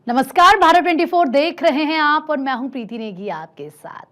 नमस्कार, भारत 24 देख रहे हैं आप और मैं हूं प्रीति नेगी आपके साथ।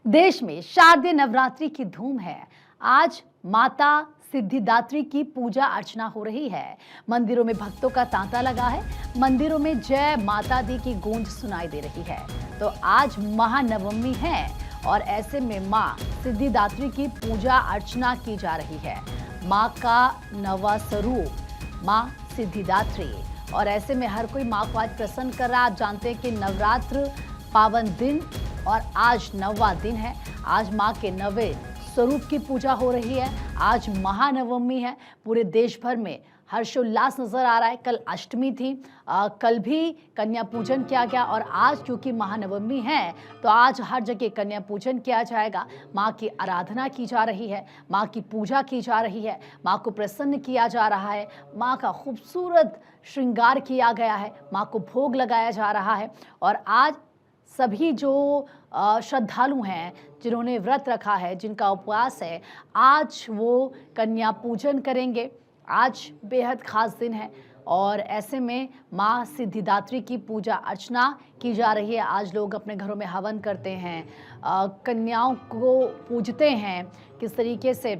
देश में शारदीय नवरात्रि की धूम है। आज माता सिद्धिदात्री की पूजा अर्चना हो रही है। मंदिरों में भक्तों का तांता लगा है। मंदिरों में जय माता दी की गूंज सुनाई दे रही है। तो आज महानवमी है और ऐसे में मां सिद्धिदात्री की पूजा अर्चना की जा रही है। मां का नवा स्वरूप मां सिद्धिदात्री, और ऐसे में हर कोई मां को आज प्रसन्न कर रहा है। आप जानते हैं कि नवरात्र पावन दिन और आज 9वां दिन है। आज मां के नवे स्वरूप की पूजा हो रही है। आज महानवमी है। पूरे देश भर में हर्षोल्लास नजर आ रहा है। कल अष्टमी थी, कल भी कन्या पूजन किया गया और आज क्योंकि महानवमी है तो आज हर जगह कन्या पूजन किया जाएगा। मां की आराधना की जा रही है, मां की पूजा की जा रही है, मां को प्रसन्न किया जा रहा है, मां का खूबसूरत श्रृंगार किया गया है, मां को भोग लगाया जा रहा है। और आज सभी जो श्रद्धालु हैं, जिन्होंने व्रत रखा है, जिनका उपवास है, आज वो कन्या पूजन करेंगे। आज बेहद खास दिन है और ऐसे में मां सिद्धिदात्री की पूजा अर्चना की जा रही है। आज लोग अपने घरों में हवन करते हैं, कन्याओं को पूजते हैं। किस तरीके से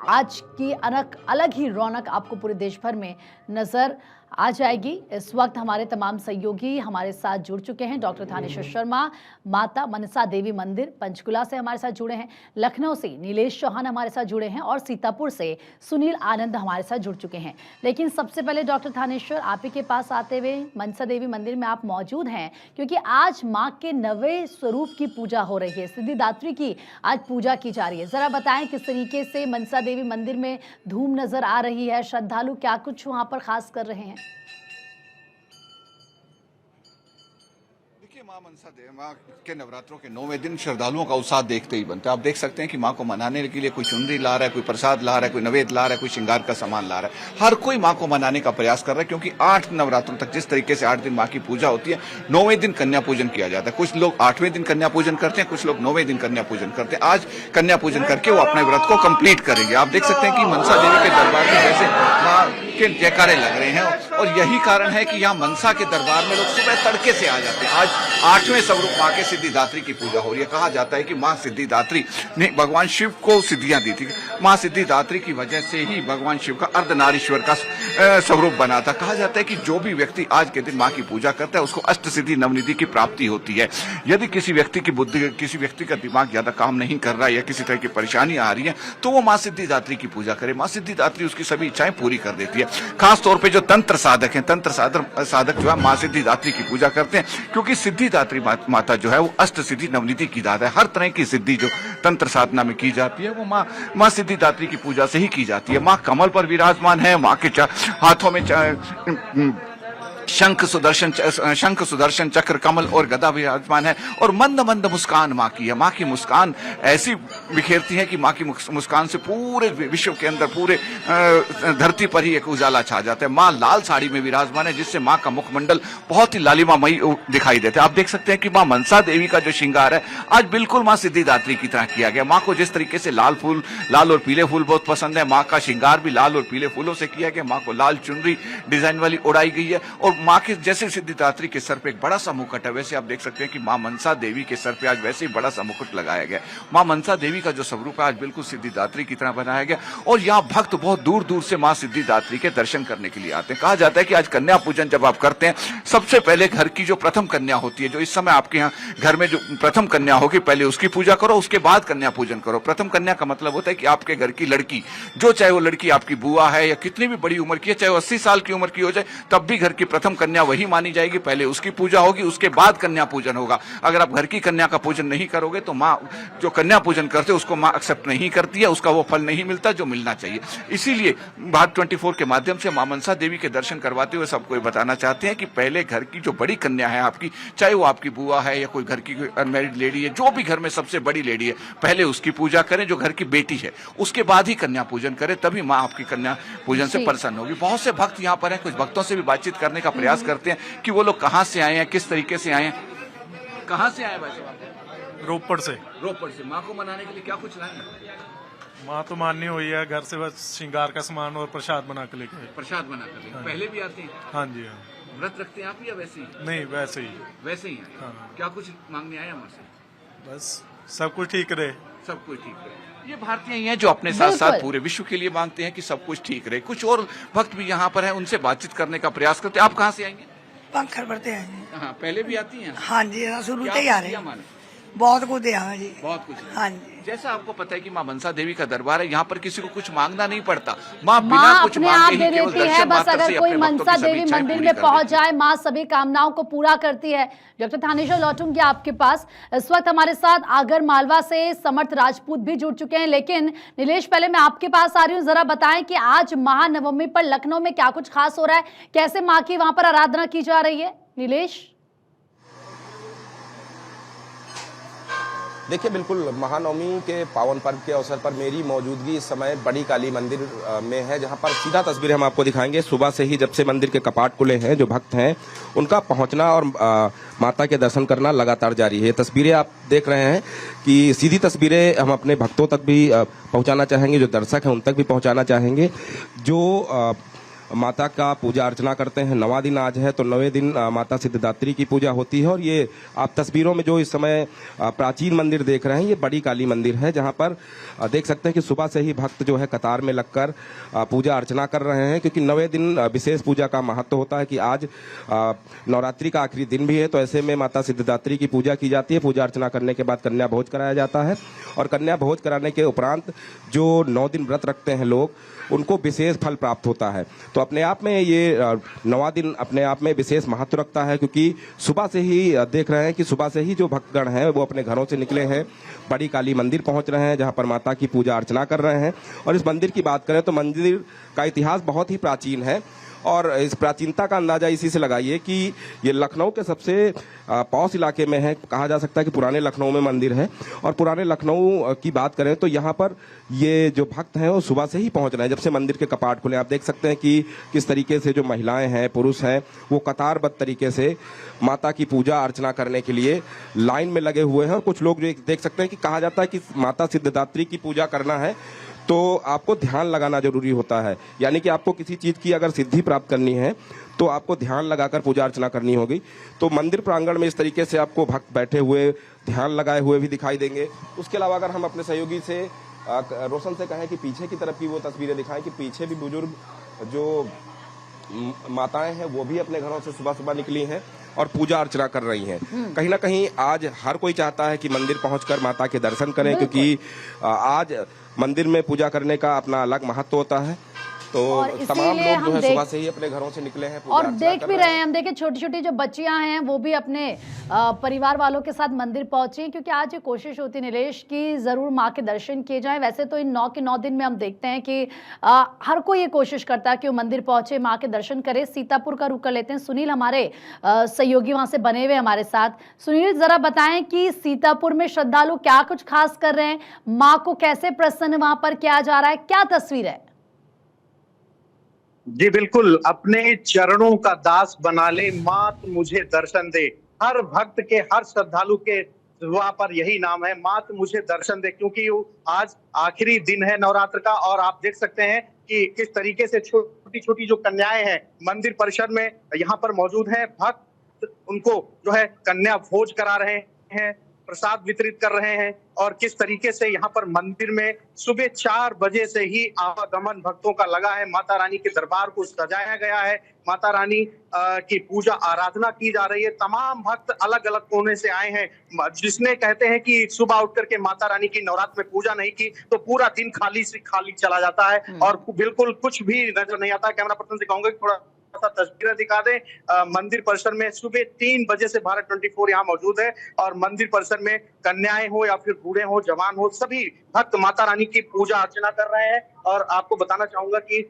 आज की अलग ही रौनक आपको पूरे देश भर में नजर आ जाएगी। इस वक्त हमारे तमाम सहयोगी हमारे साथ जुड़ चुके हैं। डॉक्टर थानेश्वर शर्मा माता मनसा देवी मंदिर पंचकुला से हमारे साथ जुड़े हैं, लखनऊ से नीलेश चौहान हमारे साथ जुड़े हैं और सीतापुर से सुनील आनंद हमारे साथ जुड़ चुके हैं। लेकिन सबसे पहले डॉक्टर थानेश्वर, आप ही के पास आते हुए, मनसा देवी मंदिर में आप मौजूद हैं क्योंकि आज माँ के नवे स्वरूप की पूजा हो रही है, सिद्धिदात्री की आज पूजा की जा रही है। जरा बताएं किस तरीके से मनसा देवी मंदिर में धूम नजर आ रही है, श्रद्धालु क्या कुछ वहां पर खास कर रहे हैं? मां मनसा देवी मां के नवरात्रों के 9वें दिन श्रद्धालुओं का उत्साह देखते ही बनता है। आप देख सकते हैं कि मां को मनाने के लिए कोई चुनरी ला रहा है, कोई प्रसाद ला रहा है, कोई नैवेद्य ला रहा है, कोई श्रृंगार का सामान ला रहा है। हर कोई मां को मनाने का प्रयास कर रहा है क्योंकि 8 नवरात्रों तक जिस तरीके से 8 दिन मां की पूजा होती है, 9वें दिन कन्या पूजन किया जाता है। कुछ लोग 8वें दिन कन्या पूजन करते हैं, कुछ लोग 9वें दिन कन्या पूजन करते हैं। आज कन्या पूजन करके वो अपने व्रत को कंप्लीट करेंगे। आप देख सकते हैं कि मनसा देवी के दरबार में जैसे मां के जयकारे लग रहे हैं और यही कारण है कि यहाँ मनसा के दरबार में लोग सुबह तड़के से आ जाते हैं। आज 8वें स्वरूप मां के सिद्धिदात्री की पूजा हो रही है। कहा जाता है कि मां सिद्धिदात्री ने भगवान शिव को सिद्धियां दी थी। मां सिद्धिदात्री की वजह से ही भगवान शिव का अर्धनारीश्वर का स्वरूप बना था। कहा जाता है कि जो भी व्यक्ति आज के दिन मां की पूजा करता है उसको अष्ट सिद्धि नवनिधि की प्राप्ति होती है। यदि किसी व्यक्ति की बुद्धि, किसी व्यक्ति का दिमाग ज्यादा काम नहीं कर रहा है या किसी तरह की परेशानी आ रही है तो वो मां सिद्धिदात्री की पूजा करे। मां सिद्धिदात्री उसकी सभी इच्छाएं पूरी कर देती है। खास तौर पर जो तंत्र साधक हैं, तंत्र साधक जो है मां सिद्धिदात्री की पूजा करते हैं क्योंकि सिद्धिदात्री माता जो है वो अष्ट सिद्धि नवनिधि की दाता है। हर तरह की सिद्धि जो तंत्र साधना में की जाती है वो मां सिद्धिदात्री की पूजा से ही की जाती है। मां कमल पर विराजमान है। मां के हाथों में शंख सुदर्शन चक्र कमल और गदा विराजमान है और मंद मंद मुस्कान मां की है। मां की मुस्कान ऐसी बिखेरती है कि मां की मुस्कान से पूरे विश्व के अंदर, पूरे धरती पर ही एक उजाला छा जाता है। मां लाल साड़ी में विराजमान है जिससे मां का मुखमंडल बहुत ही लालिमामयी दिखाई देता है। आप देख सकते हैं कि मां मनसा देवी का जो श्रृंगार है आज बिल्कुल मां सिद्धिदात्री की तरह किया गया। मां को जिस तरीके से लाल और पीले फूल बहुत पसंद है, मां का श्रृंगार भी लाल और पीले फूलों से किया गया। मां को लाल चुनरी डिजाइन वाली उड़ाई गई है और मां के जैसे सिद्धिदात्री के सर पे एक बड़ा सा मुकुट है, वैसे आप देख सकते हैं कि मां मनसा देवी के सर पे आज वैसे ही बड़ा सा मुकुट लगाया गया। मां मनसा देवी का जो स्वरूप है आज बिल्कुल सिद्धिदात्री की तरह बनाया गया और यहाँ भक्त बहुत दूर दूर से मां सिद्धिदात्री के दर्शन करने के लिए आते हैं। कहा जाता है कि आज कन्या पूजन जब आप करते हैं, सबसे पहले घर की जो प्रथम कन्या होती है, जो इस समय आपके यहाँ घर में जो प्रथम कन्या होगी, पहले उसकी पूजा करो, उसके बाद कन्या पूजन करो। प्रथम कन्या का मतलब होता है कि आपके घर की लड़की, जो चाहे वो लड़की आपकी बुआ है या कितनी भी बड़ी उम्र की है, चाहे वो 80 साल की उम्र की हो जाए, तब भी घर की प्रथम कन्या वही मानी जाएगी। पहले उसकी पूजा होगी, उसके बाद कन्या पूजन होगा। अगर आप घर की कन्या का पूजन नहीं करोगे तो माँ जो कन्या पूजन करते उसको माँ एक्सेप्ट नहीं करती है, उसका वो फल नहीं मिलता जो मिलना चाहिए। इसीलिए भारत 24 के माध्यम से मां मनसा देवी के दर्शन करवाते हुए सबको ये बताना चाहते हैं कि पहले घर की जो बड़ी कन्या है आपकी, चाहे वो आपकी बुआ है या कोई घर की अनमैरिड लेडी है, जो भी घर में सबसे बड़ी लेडी है, पहले उसकी पूजा करें। जो घर की बेटी है उसके बाद ही कन्या पूजन करें, तभी माँ आपकी कन्या पूजन से प्रसन्न होगी। बहुत से भक्त यहाँ पर हैं, कुछ भक्तों से भी बातचीत करने का प्रयास करते हैं कि वो लोग कहाँ से आए हैं, किस तरीके से आए हैं। कहाँ से आए भाई साहब? रोपड़ से। रोपड़ से। माँ को मनाने के लिए क्या कुछ लाए? माँ तो माननी हुई है, घर से बस श्रृंगार का सामान और प्रसाद बना कर लेके। प्रसाद बना कर लेके। पहले भी आते हैं? हाँ जी, हाँ। व्रत रखते हैं आप या वैसे ही? नहीं, वैसे ही। वैसे ही हैं। हाँ। क्या कुछ मांगने आए हमारे से? बस सब कुछ ठीक रहे। सब कुछ ठीक रहे। ये भारतीय ही हैं जो अपने साथ साथ बिल्कुल। पूरे विश्व के लिए मांगते हैं कि सब कुछ ठीक रहे। कुछ और भक्त भी यहाँ पर हैं, उनसे बातचीत करने का प्रयास करते हैं। आप कहाँ से आएंगे? पंखर बढ़ते हैं जी। हाँ, पहले भी आती हैं? हाँ जी, हाँ, शुरू क्या से ही आ कुछ रहे किया हैं। माने? बहुत कुछ दिया है जी। बहुत कुछ है। हाँ जी। जैसा आपको पता है कि माँ मनसा देवी का दरबार है, यहाँ पर किसी को कुछ मांगना नहीं पड़ता। माँ बिना माँ कुछ अपने आप मांगे दे ही केवल देती है। दर्शन बस मात्र से अगर कोई अपने भक्तों मनसा की सभी देवी इच्छाएं मंदिर पूरी में कर पहुंच देती है। जाए, माँ सभी कामनाओं को पूरा करती है। जब तक थानेश्वर लौटूंगी आपके पास। इस वक्त हमारे साथ आगर मालवा से समर्थ राजपूत भी जुड़ चुके हैं। लेकिन नीलेश, पहले मैं आपके पास आ रही हूँ, जरा बताएं कि आज महानवमी पर लखनऊ में क्या कुछ खास हो रहा है, कैसे माँ की वहां पर आराधना की जा रही है? नीलेश। देखिए, बिल्कुल महानवमी के पावन पर्व के अवसर पर मेरी मौजूदगी इस समय बड़ी काली मंदिर में है, जहां पर सीधा तस्वीरें हम आपको दिखाएंगे। सुबह से ही जब से मंदिर के कपाट खुले हैं, जो भक्त हैं उनका पहुंचना और माता के दर्शन करना लगातार जारी है। ये तस्वीरें आप देख रहे हैं कि सीधी तस्वीरें हम अपने भक्तों तक भी पहुंचाना चाहेंगे, जो दर्शक हैं उन तक भी पहुंचाना चाहेंगे, जो माता का पूजा अर्चना करते हैं। 9वां दिन आज है, तो 9वें दिन माता सिद्धिदात्री की पूजा होती है। और ये आप तस्वीरों में जो इस समय प्राचीन मंदिर देख रहे हैं, ये बड़ी काली मंदिर है, जहां पर देख सकते हैं कि सुबह से ही भक्त जो है कतार में लगकर पूजा अर्चना कर रहे हैं, क्योंकि 9वें दिन विशेष पूजा का महत्व होता है कि आज नवरात्रि का आखिरी दिन भी है। तो ऐसे में माता सिद्धिदात्री की पूजा की जाती है। पूजा अर्चना करने के बाद कन्या भोज कराया जाता है, और कन्या भोज कराने के उपरांत जो 9 दिन व्रत रखते हैं लोग, उनको विशेष फल प्राप्त होता है। तो अपने आप में ये 9वां दिन अपने आप में विशेष महत्व रखता है, क्योंकि सुबह से ही देख रहे हैं कि सुबह से ही जो भक्तगण हैं वो अपने घरों से निकले हैं, बड़ी काली मंदिर पहुंच रहे हैं, जहां पर माता की पूजा अर्चना कर रहे हैं। और इस मंदिर की बात करें तो मंदिर का इतिहास बहुत ही प्राचीन है, और इस प्राचीनता का अंदाजा इसी से लगाइए कि ये लखनऊ के सबसे पॉश इलाके में है। कहा जा सकता है कि पुराने लखनऊ में मंदिर है। और पुराने लखनऊ की बात करें तो यहाँ पर ये जो भक्त हैं वो सुबह से ही पहुंच रहे हैं, जब से मंदिर के कपाट खुले। आप देख सकते हैं कि किस तरीके से जो महिलाएं हैं, पुरुष हैं, वो कतारबद्ध तरीके से माता की पूजा अर्चना करने के लिए लाइन में लगे हुए हैं। और कुछ लोग जो देख सकते हैं कि कहा जाता है कि माता सिद्धिदात्री की पूजा करना है तो आपको ध्यान लगाना जरूरी होता है। यानी कि आपको किसी चीज की अगर सिद्धि प्राप्त करनी है तो आपको ध्यान लगाकर पूजा अर्चना करनी होगी। तो मंदिर प्रांगण में इस तरीके से आपको भक्त बैठे हुए, ध्यान लगाए हुए भी दिखाई देंगे। उसके अलावा अगर हम अपने सहयोगी से रोशन से कहें कि पीछे की तरफ की वो तस्वीरें दिखाएं कि पीछे भी बुजुर्ग जो माताएं हैं वो भी अपने घरों से सुबह सुबह निकली हैं और पूजा अर्चना कर रही हैं। कहीं ना कहीं आज हर कोई चाहता है कि मंदिर पहुंचकर माता के दर्शन करें, क्योंकि आज मंदिर में पूजा करने का अपना अलग महत्व होता है। तो तमाम लोग जो है सुबह से ही अपने घरों से निकले हैं, पूजा और अर्चना देख भी रहे हैं हम। देखिए, छोटी छोटी जो बच्चियां हैं वो भी अपने परिवार वालों के साथ मंदिर पहुंची हैं, क्योंकि आज ये कोशिश होती है नीलेश की जरूर माँ के दर्शन किए जाएं। वैसे तो इन 9 के 9 दिन में हम देखते हैं कि हर कोई ये कोशिश करता है कि वो मंदिर पहुंचे, माँ के दर्शन करे। सीतापुर का रुख कर लेते हैं। सुनील हमारे सहयोगी वहां से बने हुए हमारे साथ। सुनील, जरा बताएं कि सीतापुर में श्रद्धालु क्या कुछ खास कर रहे हैं, माँ को कैसे प्रसन्न वहां पर किया जा रहा है, क्या तस्वीर है? जी बिल्कुल, अपने चरणों का दास बना ले माँ, तू मुझे दर्शन दे। हर भक्त के, हर श्रद्धालु के दुआ पर यही नाम है, माँ तू मुझे दर्शन दे, क्योंकि आज आखिरी दिन है नवरात्र का। और आप देख सकते हैं कि किस तरीके से छोटी छोटी जो कन्याएं हैं मंदिर परिसर में यहाँ पर मौजूद हैं। भक्त उनको जो है कन्या भोज करा रहे हैं, प्रसाद वितरित कर रहे हैं। और किस तरीके से यहाँ पर मंदिर में सुबह 4 बजे से ही आवागमन भक्तों का लगा है। माता रानी के दरबार को सजाया गया है, माता रानी की पूजा आराधना की जा रही है। तमाम भक्त अलग अलग कोने से आए हैं। जिसने कहते हैं कि सुबह उठ करके माता रानी की नवरात्र में पूजा नहीं की तो पूरा दिन खाली से खाली चला जाता है और बिल्कुल कुछ भी नजर नहीं आता। कैमरा पर्सन से कहूंगा कि थोड़ा तस्वीरें दिखा दें। मंदिर परिसर में सुबह 3 बजे से भारत 24 यहाँ मौजूद है, और मंदिर परिसर में कन्याएं हो या फिर बूढ़े हो, जवान हो, सभी भक्त माता रानी की पूजा अर्चना कर रहे हैं। और आपको बताना चाहूंगा कि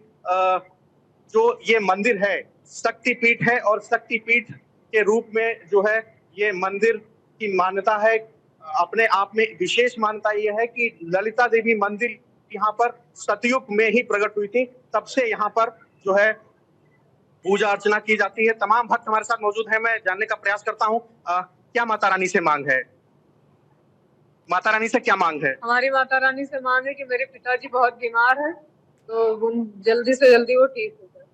जो ये मंदिर है शक्तिपीठ है, और शक्तिपीठ के रूप में जो है ये मंदिर की मान्यता है। अपने आप में विशेष मान्यता ये है कि ललिता देवी मंदिर यहाँ पर सतयुग में ही प्रकट हुई थी, तब से यहाँ पर जो है पूजा अर्चना की जाती है। तमाम भक्त हमारे साथ मौजूद हैं। मैं जानने का प्रयास करता हूँ क्या माता रानी से मांग है, माता रानी से क्या मांग है? हमारी माता रानी से मांग है कि मेरे पिताजी बहुत बीमार हैं, तो वो जल्दी से जल्दी वो ठीक हो जाए।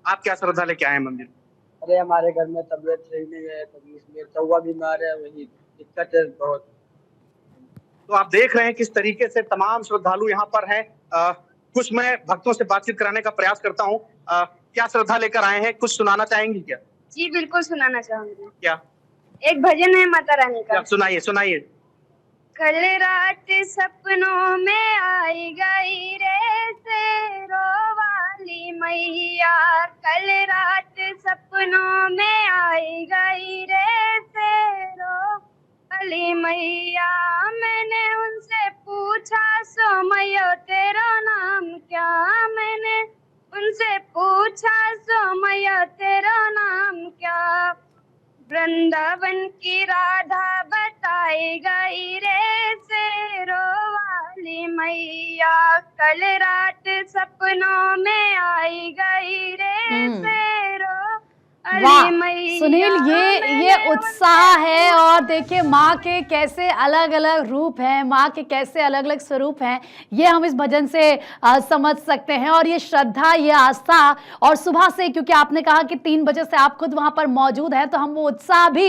आप क्या श्रद्धा लेके आए हैं मंदिर? अरे हमारे घर में तबीयत सही नहीं है, तभी इसलिए कौवा बीमार है, वही दिक्कत है बहुत। तो आप देख रहे हैं किस तरीके से तमाम श्रद्धालु यहाँ पर हैं। कुछ मैं भक्तों से बातचीत कराने का प्रयास करता हूँ। क्या श्रद्धा लेकर आए हैं, कुछ सुनाना चाहेंगी क्या? जी बिल्कुल सुनाना चाहूंगी। क्या? एक भजन है माता रानी का। क्या? सुनाइए सुनाइए। कल रात सपनों में आई गई रे शेरों वाली मैया, कल रात सपनों में आई गई रे शेरों वाली मैया। मैंने उनसे पूछा सोमयो तेरा नाम क्या, मैंने उनसे पूछा सोमयो तेरा नाम क्या। वृंदावन की राधा बताई गई रे शेरों वाली मैया, कल रात सपनों में आई गई रे शेरों वाह सुनील, ये उत्साह है। और देखिए माँ के कैसे अलग अलग रूप हैं, माँ के कैसे अलग अलग स्वरूप हैं, ये हम इस भजन से समझ सकते हैं। और ये श्रद्धा, ये आस्था, और सुबह से, क्योंकि आपने कहा कि 3 बजे से आप खुद वहां पर मौजूद हैं, तो हम वो उत्साह भी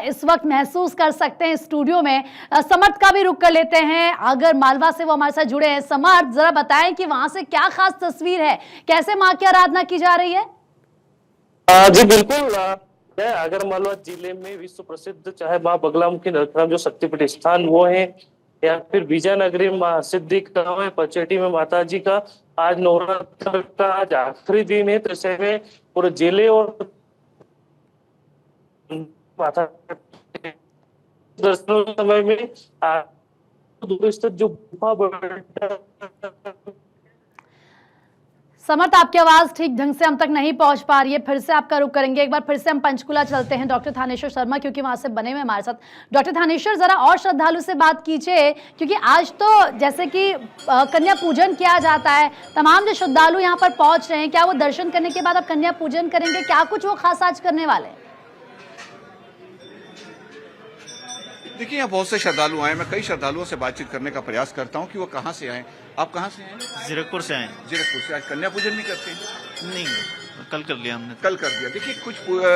इस वक्त महसूस कर सकते हैं स्टूडियो में। समर्थ का भी रुख कर लेते हैं, अगर मालवा से वो हमारे साथ जुड़े हैं। समर्थ, जरा बताएं कि वहां से क्या खास तस्वीर है, कैसे माँ की आराधना की जा रही है? जी बिल्कुल, अगर मालवा जिले में विश्व प्रसिद्ध चाहे माँ बगलामुखी नरकराम जो शक्तिपीठ स्थान वो है, या फिर विजयनगरी माँ सिद्धि गाँव है, पचेटी में माता जी का आज नवरात्र का आज आखिरी दिन है, तो ऐसे में पूरे जिले और माता दर्शनों के समय में दूर स्थित जो गुफा समर्थ, आपकी आवाज ठीक ढंग से हम तक नहीं पहुंच पा रही है, फिर से आपका रुख करेंगे। एक बार फिर से हम पंचकुला चलते हैं, डॉक्टर थानेश्वर शर्मा, क्योंकि वहां से बने हुए हमारे साथ। डॉक्टर थानेश्वर, जरा और श्रद्धालु से बात कीजिए, क्योंकि आज तो जैसे कि कन्या पूजन किया जाता है, तमाम जो श्रद्धालु यहाँ पर पहुंच रहे हैं, क्या वो दर्शन करने के बाद अब कन्या पूजन करेंगे? क्या कुछ वो खास आज करने वाले हैं? देखिए, यहाँ बहुत से श्रद्धालु आए। मैं कई श्रद्धालुओं से बातचीत करने का प्रयास करता हूँ कि वो कहाँ से आए। आप कहाँ से आए? जीरकपुर से आए। जीरकपुर से। आज कन्या पूजन नहीं करते हैं? नहीं, कल कर लिया हमने। कल कर दिया। देखिए, कुछ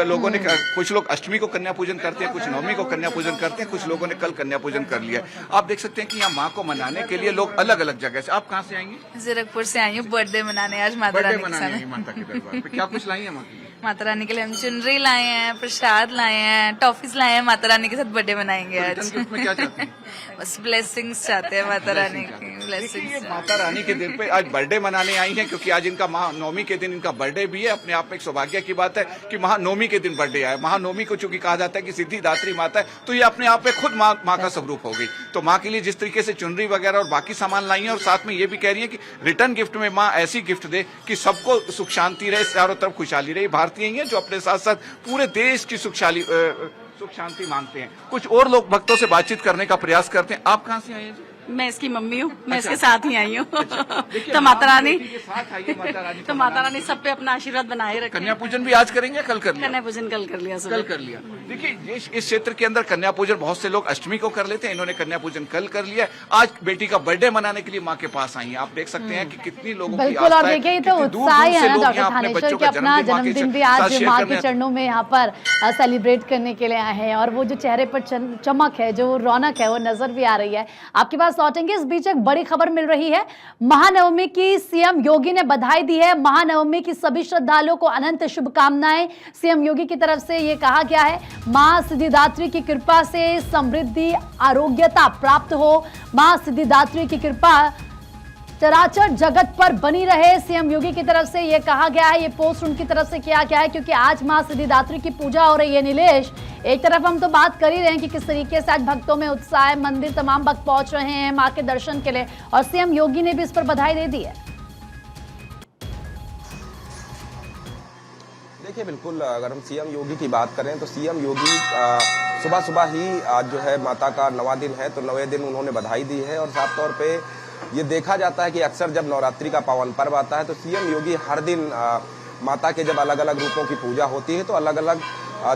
लोगों ने, कुछ लोग अष्टमी को कन्या पूजन करते हैं, कुछ नवमी को कन्या पूजन करते हैं, कुछ लोगों ने कल कन्या पूजन कर लिया। आप देख सकते हैं कि यहाँ माँ को मनाने के लिए लोग अलग अलग जगह से। आप कहाँ से आएंगे? जीरकपुर से आई हूँ बर्थडे मनाने आज माता रानी के साथ। माता के दरबार पे क्या कुछ लाई है माँ के लिए? माता रानी के लिए हम चुनरी लाए हैं, प्रसाद लाए हैं, टॉफीज लाए हैं। माता रानी के साथ बर्थडे मनाएंगे आज। में क्या चाहते हैं? बस ब्लेसिंग्स चाहते हैं माता रानी की ब्लेसिंग्स। माता रानी के दिन पे आज बर्थडे मनाने आई हैं, क्योंकि आज इनका महानवमी के दिन इनका बर्थडे भी है। अपने आप में एक सौभाग्य की बात है कि महानवमी के दिन बर्थडे आया। महानवमी को चूंकि कहा जाता है कि सिद्धिदात्री माता है, तो ये अपने आप में खुद माँ का स्वरूप हो गई। तो माँ के लिए जिस तरीके से चुनरी वगैरह और बाकी सामान लाई है, और साथ में ये भी कह रही है कि रिटर्न गिफ्ट में माँ ऐसी गिफ्ट दे कि सबको सुख शांति रहे, चारों तरफ खुशहाली रहे। भारतीय ही है जो अपने साथ साथ पूरे देश की सुख शांति मांगते हैं। कुछ और लोग भक्तों से बातचीत करने का प्रयास करते हैं। आप कहाँ से आए हैं जी? मैं इसकी मम्मी हूँ, मैं इसके साथ ही आई हूँ। तो माता रानी तो माता रानी सब पे अपना आशीर्वाद बनाए रखे। कन्या पूजन भी आज करेंगे? कल कर लिया? कन्या पूजन कल कर लिया। कल कर लिया। देखिए, इस क्षेत्र के अंदर कन्या पूजन बहुत से लोग अष्टमी को कर लेते हैं, इन्होंने कन्या पूजन कल कर लिया। आज बेटी का बर्थडे मनाने के लिए माँ के पास आई है। आप देख सकते हैं कि कितनी लोगों की बिल्कुल। और देखिए, ये तो उत्साह है ना डॉक्टर थानेश्वर के अपना जन्मदिन भी आज माँ के चरणों में यहाँ पर सेलिब्रेट करने के लिए आए हैं, और वो जो चेहरे पर चमक है, जो रौनक है, वो नजर भी आ रही है। आपके पास लौटेंगे। इस बीच बड़ी खबर मिल रही है, महानवमी की सीएम योगी ने बधाई दी है। महानवमी की सभी श्रद्धालुओं को अनंत शुभकामनाएं। सीएम योगी की तरफ से यह कहा गया है, मां सिद्धिदात्री की कृपा से समृद्धि आरोग्यता प्राप्त हो, मां सिद्धिदात्री की कृपा चराचर जगत पर बनी रहे। सीएम योगी की तरफ से यह कहा गया है, ये पोस्ट उनकी तरफ से किया गया है, क्योंकि आज मां सिद्धिदात्री की पूजा हो रही है। नीलेश, एक तरफ हम तो बात कर ही रहे हैं कि किस तरीके से आज भक्तों में उत्साह है, मंदिर तमाम भक्त पहुंच रहे हैं मां के दर्शन के लिए, और सीएम योगी ने भी इस पर बधाई दे दी है। देखिए, बिल्कुल, अगर हम सीएम योगी की बात करें तो सीएम योगी सुबह सुबह ही आज जो है माता का 9वां दिन है, तो 9वें दिन उन्होंने बधाई दी है। और साफ तौर पे ये देखा जाता है कि अक्सर जब नवरात्रि का पावन पर्व आता है तो सीएम योगी हर दिन माता के जब अलग अलग रूपों की पूजा होती है तो अलग अलग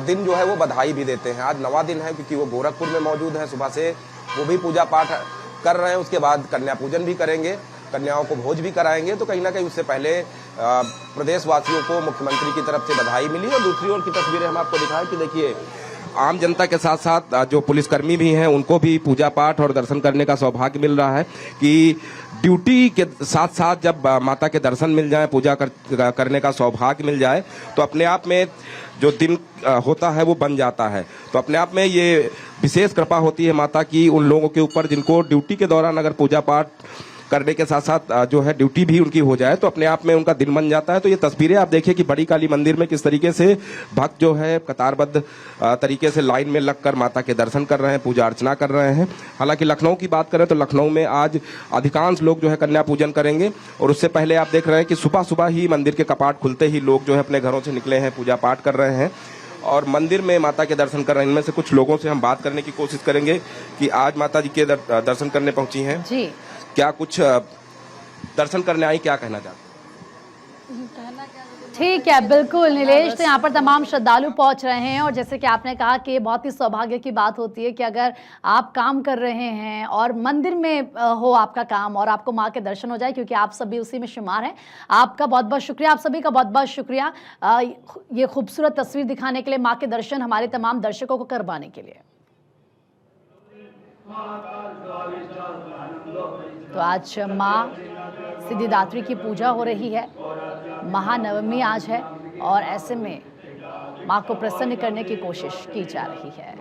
दिन जो है वो बधाई भी देते हैं। आज 9वां दिन है, क्योंकि वो गोरखपुर में मौजूद है, सुबह से वो भी पूजा पाठ कर रहे हैं, उसके बाद कन्या पूजन भी करेंगे। कन्याओं को भोज भी कराएंगे। तो कहीं ना कहीं उससे पहले प्रदेशवासियों को मुख्यमंत्री की तरफ से बधाई मिली। और दूसरी ओर की तस्वीरें हम आपको दिखाएं कि देखिए, आम जनता के साथ साथ जो पुलिसकर्मी भी हैं उनको भी पूजा पाठ और दर्शन करने का सौभाग्य मिल रहा है कि ड्यूटी के साथ साथ जब माता के दर्शन मिल जाए, पूजा करने का सौभाग्य मिल जाए, तो अपने आप में जो दिन होता है वो बन जाता है। तो अपने आप में ये विशेष कृपा होती है माता की उन लोगों के ऊपर जिनको ड्यूटी के दौरान अगर पूजा पाठ करने के साथ साथ जो है ड्यूटी भी उनकी हो जाए तो अपने आप में उनका दिन बन जाता है। तो ये तस्वीरें आप देखिए कि बड़ी काली मंदिर में किस तरीके से भक्त जो है कतारबद्ध तरीके से लाइन में लगकर माता के दर्शन कर रहे हैं, पूजा अर्चना कर रहे हैं। हालांकि लखनऊ की बात करें तो लखनऊ में आज अधिकांश लोग जो है कन्या पूजन करेंगे। और उससे पहले आप देख रहे हैं कि सुबह सुबह ही मंदिर के कपाट खुलते ही लोग जो है अपने घरों से निकले हैं, पूजा पाठ कर रहे हैं और मंदिर में माता के दर्शन कर रहे हैं। इनमें से कुछ लोगों से हम बात करने की कोशिश करेंगे कि आज माता जी के दर्शन करने पहुंची हैं जी, क्या कुछ दर्शन करने आई, क्या कहना चाहते हैं? ठीक है, बिल्कुल नीलेश। तो यहाँ पर तमाम श्रद्धालु पहुंच रहे हैं और जैसे कि आपने कहा कि बहुत ही सौभाग्य की बात होती है कि अगर आप काम कर रहे हैं और मंदिर में हो आपका काम और आपको माँ के दर्शन हो जाए, क्योंकि आप सभी उसी में शुमार हैं। आपका बहुत बहुत शुक्रिया, आप सभी का बहुत बहुत शुक्रिया ये खूबसूरत तस्वीर दिखाने के लिए, माँ के दर्शन हमारे तमाम दर्शकों को करवाने के लिए। तो आज माँ सिद्धिदात्री की पूजा हो रही है, महानवमी आज है और ऐसे में माँ को प्रसन्न करने की कोशिश की जा रही है।